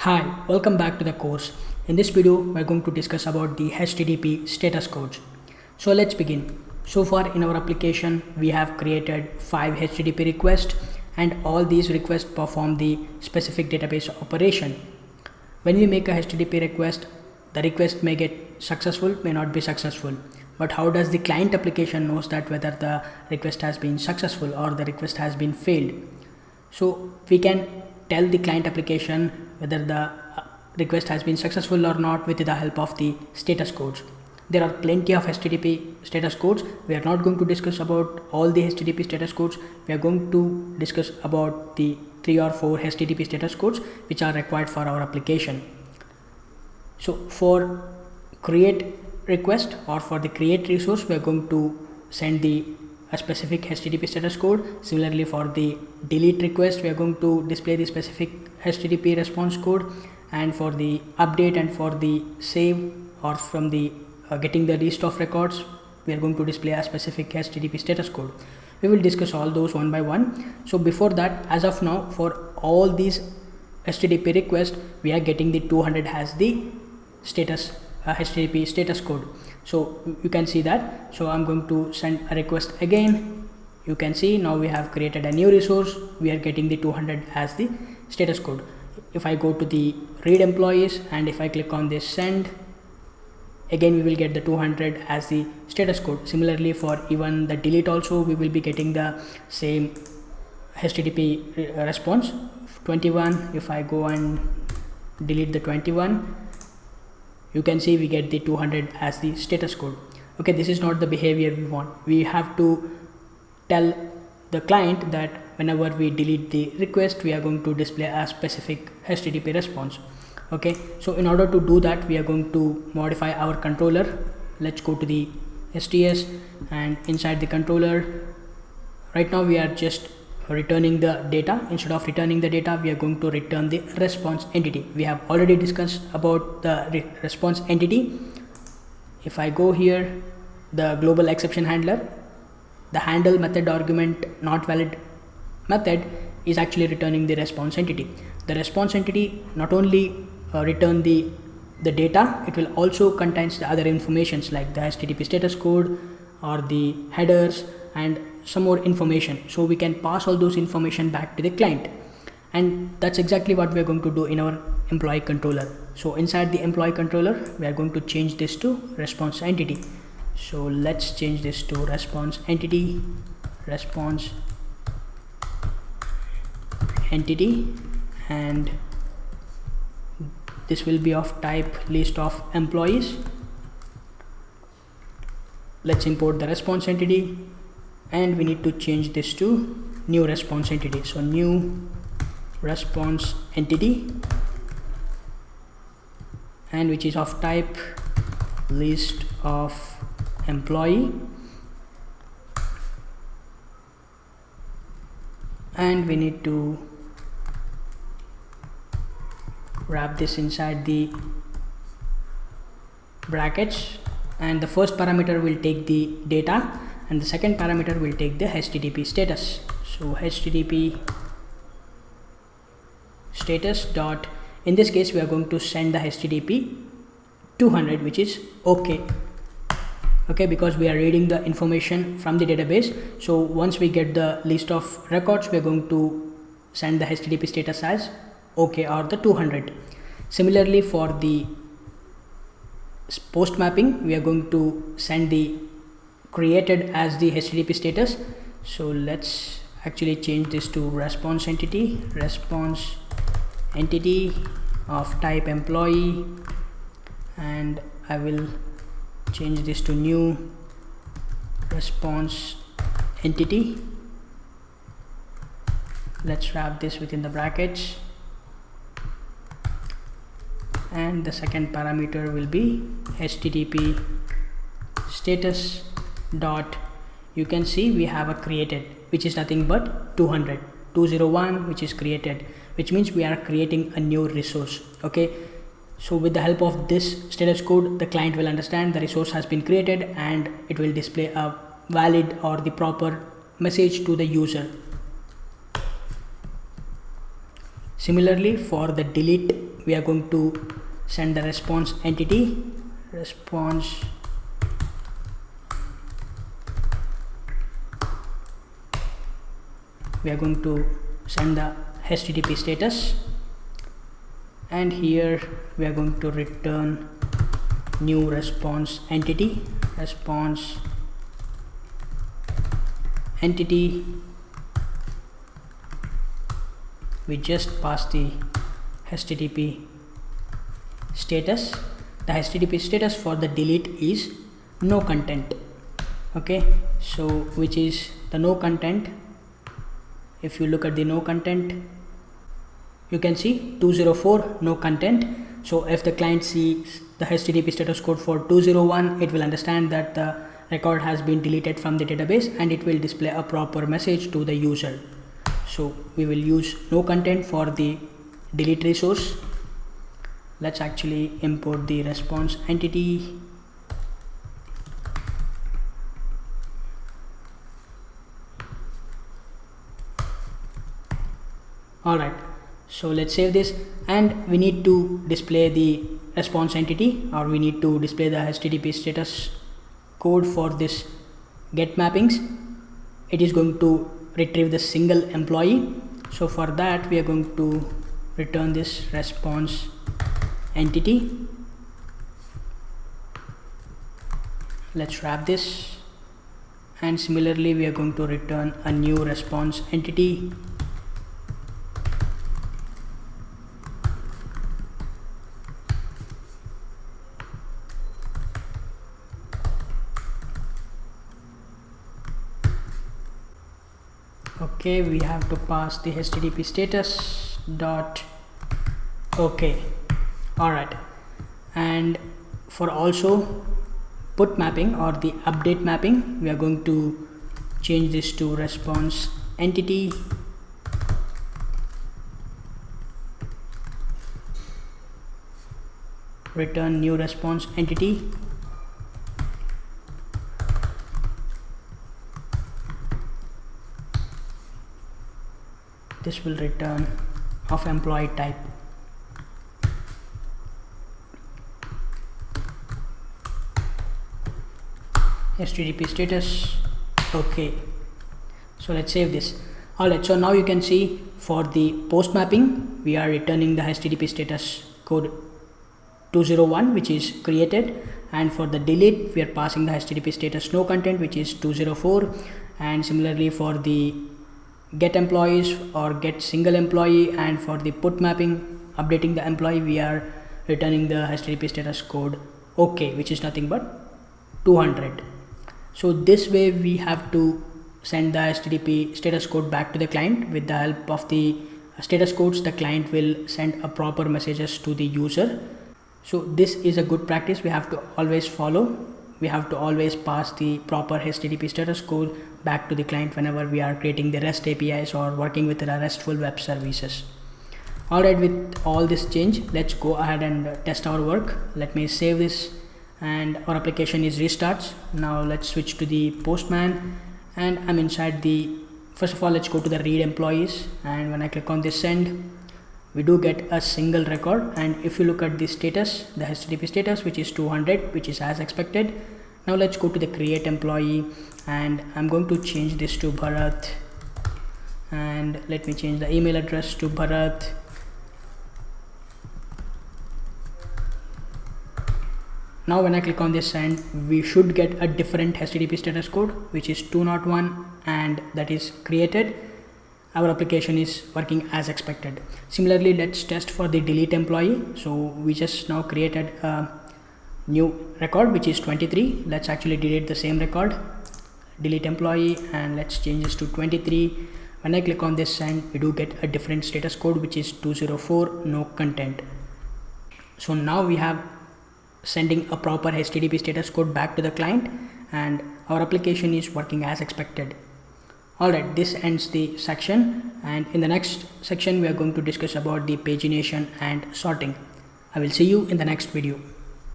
Hi, welcome back to the course. In this video, we're going to discuss about the HTTP status codes. So let's begin. So far in our application, we have created 5 HTTP requests and all these requests perform the specific database operation. When we make a HTTP request, the request may get successful, may not be successful. But how does the client application knows that whether the request has been successful or the request has been failed? So we can tell the client application whether the request has been successful or not with the help of the status codes. There are plenty of HTTP status codes. We are not going to discuss about all the HTTP status codes. We are going to discuss about the 3 or 4 HTTP status codes which are required for our application. So for create request or for the create resource, we are going to send a specific HTTP status code. Similarly, for the delete request, we are going to display the specific HTTP response code, and for the update and for the save or from the getting the list of records, we are going to display a specific HTTP status code. We will discuss all those one by one. So before that, as of now, for all these HTTP requests, we are getting the 200 as the status HTTP status code. So you can see that. So I'm going to send a request again. You can see now we have created a new resource. We are getting the 200 as the status code. If I go to the read employees and if I click on this send, again we will get the 200 as the status code. Similarly, for even the delete also, we will be getting the same HTTP response 21. If I go and delete the 21, you can see we get the 200 as the status code. Okay, this is not the behavior we want. We have to tell the client that whenever we delete the request, we are going to display a specific HTTP response. Okay, so in order to do that, we are going to modify our controller. Let's go to the STS, and inside the controller, right now we are just returning the data. Instead of returning the data, we are going to return the response entity. We have already discussed about the response entity. If I go here, the global exception handler, the handle method argument not valid method is actually returning the response entity. The response entity not only return the data, it will also contains the other informations like the HTTP status code or the headers and some more information. So we can pass all those information back to the client, and that's exactly what we are going to do in our employee controller. So inside the employee controller, we are going to change this to response entity. So let's change this to response entity, response entity, and this will be of type list of employees. Let's import the response entity, and we need to change this to new response entity. So new response entity, and which is of type list of employee, and we need to wrap this inside the brackets, and the first parameter will take the data and the second parameter will take the HTTP status. So HTTP status dot, in this case we are going to send the HTTP 200, which is okay, because we are reading the information from the database. So once we get the list of records, we are going to send the HTTP status as okay or the 200. Similarly, for the post mapping, we are going to send the created as the HTTP status. So let's actually change this to response entity of type employee, and I will change this to new response entity. Let's wrap this within the brackets, and the second parameter will be HTTP status dot, you can see we have a created, which is nothing but 201, which is created, which means we are creating a new resource. Okay, so with the help of this status code, the client will understand the resource has been created and it will display a valid or the proper message to the user. Similarly, for the delete we are going to send the response entity, response we are going to send the HTTP status, and here we are going to return new response entity, response entity. We just pass the HTTP status. The HTTP status for the delete is no content. Okay, so which is the no content. If you look at the no content, you can see 204 no content. So if the client sees the HTTP status code for 201, it will understand that the record has been deleted from the database, and it will display a proper message to the user. So we will use no content for the delete resource. Let's actually import the response entity. Alright, so let's save this, and we need to display the response entity, or we need to display the HTTP status code for this get mappings. It is going to retrieve the single employee. So for that we are going to return this response entity. Let's wrap this, and similarly we are going to return a new response entity. Okay, we have to pass the HTTP status dot okay. Alright, and for also put mapping or the update mapping, we are going to change this to response entity, return new response entity. This will return of employee type. HTTP status okay. So let's save this. Alright, so now you can see for the post mapping we are returning the HTTP status code 201, which is created, and for the delete we are passing the HTTP status no content, which is 204, and similarly for the get employees or get single employee, and for the put mapping updating the employee we are returning the HTTP status code okay, which is nothing but 200. So this way we have to send the HTTP status code back to the client. With the help of the status codes, the client will send a proper messages to the user. So this is a good practice we have to always follow. We have to always pass the proper HTTP status code back to the client whenever we are creating the REST APIs or working with the RESTful web services. Alright, with all this change, let's go ahead and test our work. Let me save this, and our application is restarts. Now let's switch to the Postman, and I'm inside the, first of all let's go to the read employees, and when I click on this send, we do get a single record. And if you look at the status, the HTTP status, which is 200, which is as expected. Now let's go to the create employee, and I'm going to change this to Bharat, and let me change the email address to Bharat. Now when I click on this send, we should get a different HTTP status code, which is 201, and that is created. Our application is working as expected. Similarly, let's test for the delete employee. So we just now created a new record, which is 23. Let's actually delete the same record, delete employee, and let's change this to 23. When I click on this send, we do get a different status code, which is 204, no content. So now we have sending a proper HTTP status code back to the client, and our application is working as expected. Alright, this ends the section, and in the next section we are going to discuss about the pagination and sorting. I will see you in the next video.